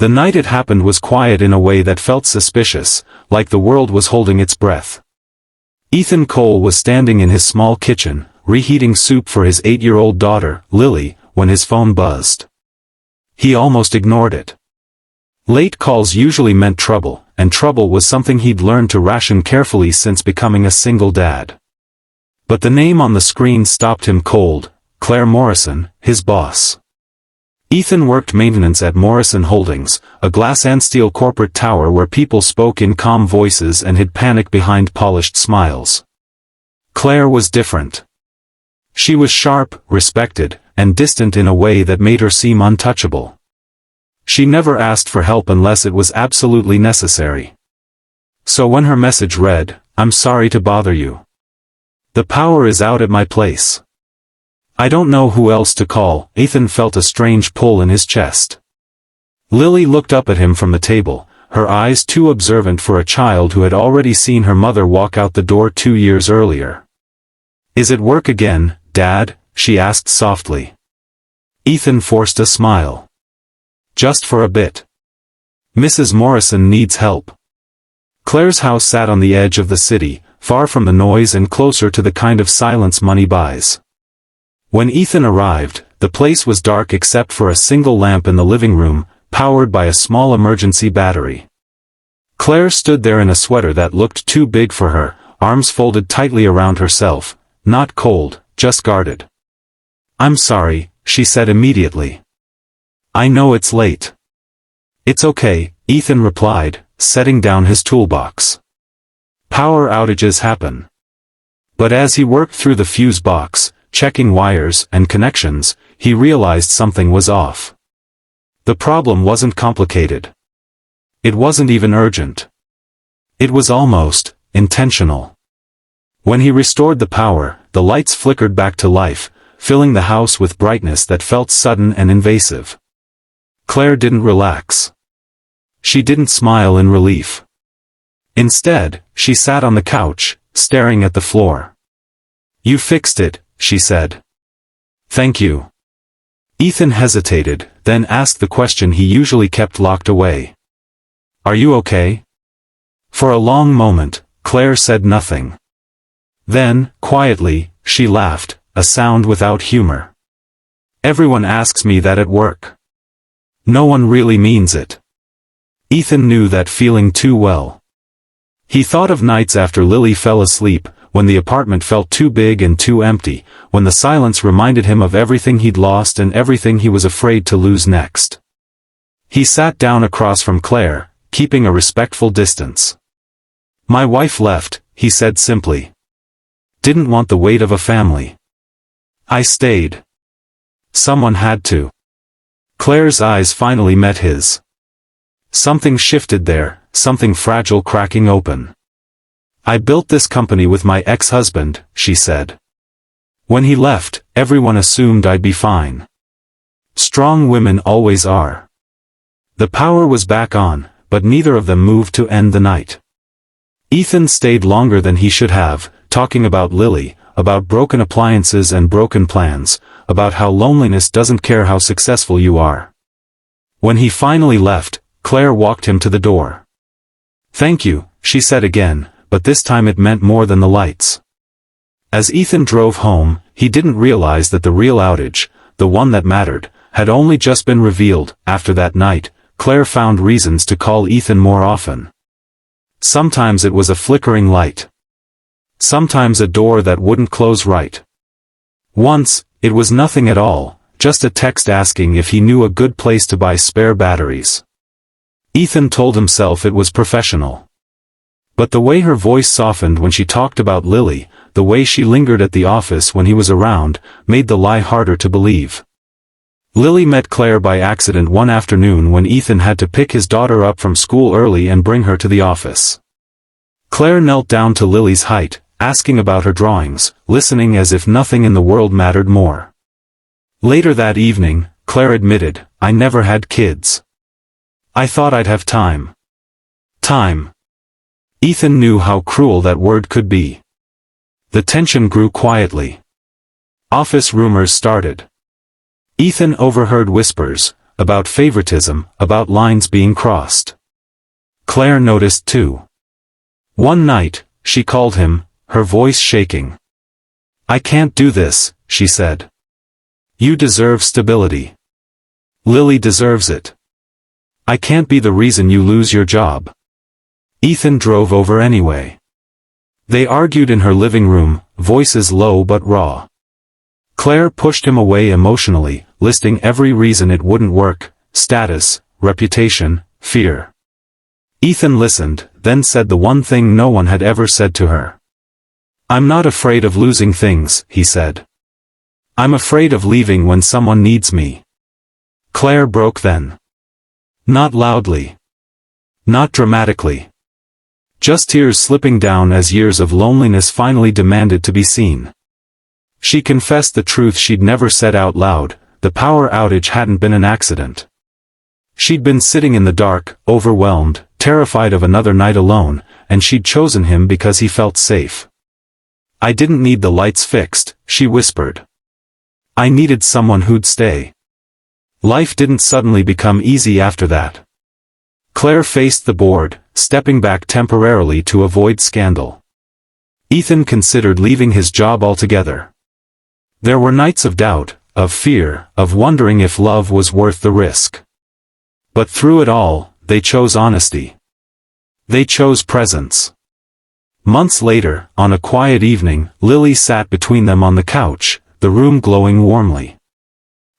The night it happened was quiet in a way that felt suspicious, like the world was holding its breath. Ethan Cole was standing in his small kitchen, reheating soup for his 8-year-old daughter, Lily, when his phone buzzed. He almost ignored it. Late calls usually meant trouble, and trouble was something he'd learned to ration carefully since becoming a single dad. But the name on the screen stopped him cold: Claire Morrison, his boss. Ethan worked maintenance at Morrison Holdings, a glass and steel corporate tower where people spoke in calm voices and hid panic behind polished smiles. Claire was different. She was sharp, respected, and distant in a way that made her seem untouchable. She never asked for help unless it was absolutely necessary. So when her message read, "I'm sorry to bother you. The power is out at my place. I don't know who else to call," Ethan felt a strange pull in his chest. Lily looked up at him from the table, her eyes too observant for a child who had already seen her mother walk out the door 2 years earlier. "Is it work again, Dad?" she asked softly. Ethan forced a smile. "Just for a bit. Mrs. Morrison needs help." Claire's house sat on the edge of the city, far from the noise and closer to the kind of silence money buys. When Ethan arrived, the place was dark except for a single lamp in the living room, powered by a small emergency battery. Claire stood there in a sweater that looked too big for her, arms folded tightly around herself, not cold, just guarded. "I'm sorry," she said immediately. "I know it's late." "It's okay," Ethan replied, setting down his toolbox. Power outages happen. But as he worked through the fuse box, checking wires and connections, he realized something was off. The problem wasn't complicated. It wasn't even urgent. It was almost intentional. When he restored the power, the lights flickered back to life, filling the house with brightness that felt sudden and invasive. Claire didn't relax. She didn't smile in relief. Instead, she sat on the couch, staring at the floor. "You fixed it," she said. "Thank you." Ethan hesitated, then asked the question he usually kept locked away. "Are you okay?" For a long moment, Claire said nothing. Then, quietly, she laughed, a sound without humor. "Everyone asks me that at work. No one really means it." Ethan knew that feeling too well. He thought of nights after Lily fell asleep, when the apartment felt too big and too empty, when the silence reminded him of everything he'd lost and everything he was afraid to lose next. He sat down across from Claire, keeping a respectful distance. "My wife left," he said simply. "Didn't want the weight of a family. I stayed. Someone had to." Claire's eyes finally met his. Something shifted there, something fragile cracking open. "I built this company with my ex-husband," she said. "When he left, everyone assumed I'd be fine. Strong women always are." The power was back on, but neither of them moved to end the night. Ethan stayed longer than he should have, talking about Lily, about broken appliances and broken plans, about how loneliness doesn't care how successful you are. When he finally left, Claire walked him to the door. "Thank you," she said again, but this time it meant more than the lights. As Ethan drove home, he didn't realize that the real outage, the one that mattered, had only just been revealed. After that night, Claire found reasons to call Ethan more often. Sometimes it was a flickering light. Sometimes a door that wouldn't close right. Once, it was nothing at all, just a text asking if he knew a good place to buy spare batteries. Ethan told himself it was professional. But the way her voice softened when she talked about Lily, the way she lingered at the office when he was around, made the lie harder to believe. Lily met Claire by accident one afternoon when Ethan had to pick his daughter up from school early and bring her to the office. Claire knelt down to Lily's height, asking about her drawings, listening as if nothing in the world mattered more. Later that evening, Claire admitted, "I never had kids. I thought I'd have time." Time. Ethan knew how cruel that word could be. The tension grew quietly. Office rumors started. Ethan overheard whispers, about favoritism, about lines being crossed. Claire noticed too. One night, she called him, her voice shaking. "I can't do this," she said. "You deserve stability. Lily deserves it. I can't be the reason you lose your job." Ethan drove over anyway. They argued in her living room, voices low but raw. Claire pushed him away emotionally, listing every reason it wouldn't work: status, reputation, fear. Ethan listened, then said the one thing no one had ever said to her. "I'm not afraid of losing things," he said. "I'm afraid of leaving when someone needs me." Claire broke then. Not loudly. Not dramatically. Just tears slipping down as years of loneliness finally demanded to be seen. She confessed the truth she'd never said out loud: the power outage hadn't been an accident. She'd been sitting in the dark, overwhelmed, terrified of another night alone, and she'd chosen him because he felt safe. "I didn't need the lights fixed," she whispered. "I needed someone who'd stay." Life didn't suddenly become easy after that. Claire faced the board, stepping back temporarily to avoid scandal. Ethan considered leaving his job altogether. There were nights of doubt, of fear, of wondering if love was worth the risk. But through it all, they chose honesty. They chose presence. Months later, on a quiet evening, Lily sat between them on the couch, the room glowing warmly.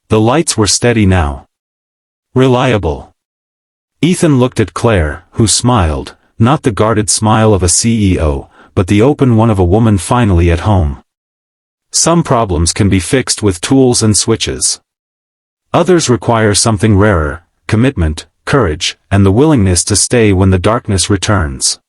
The lights were steady now. Reliable. Ethan looked at Claire, who smiled, not the guarded smile of a CEO, but the open one of a woman finally at home. Some problems can be fixed with tools and switches. Others require something rarer: commitment, courage, and the willingness to stay when the darkness returns.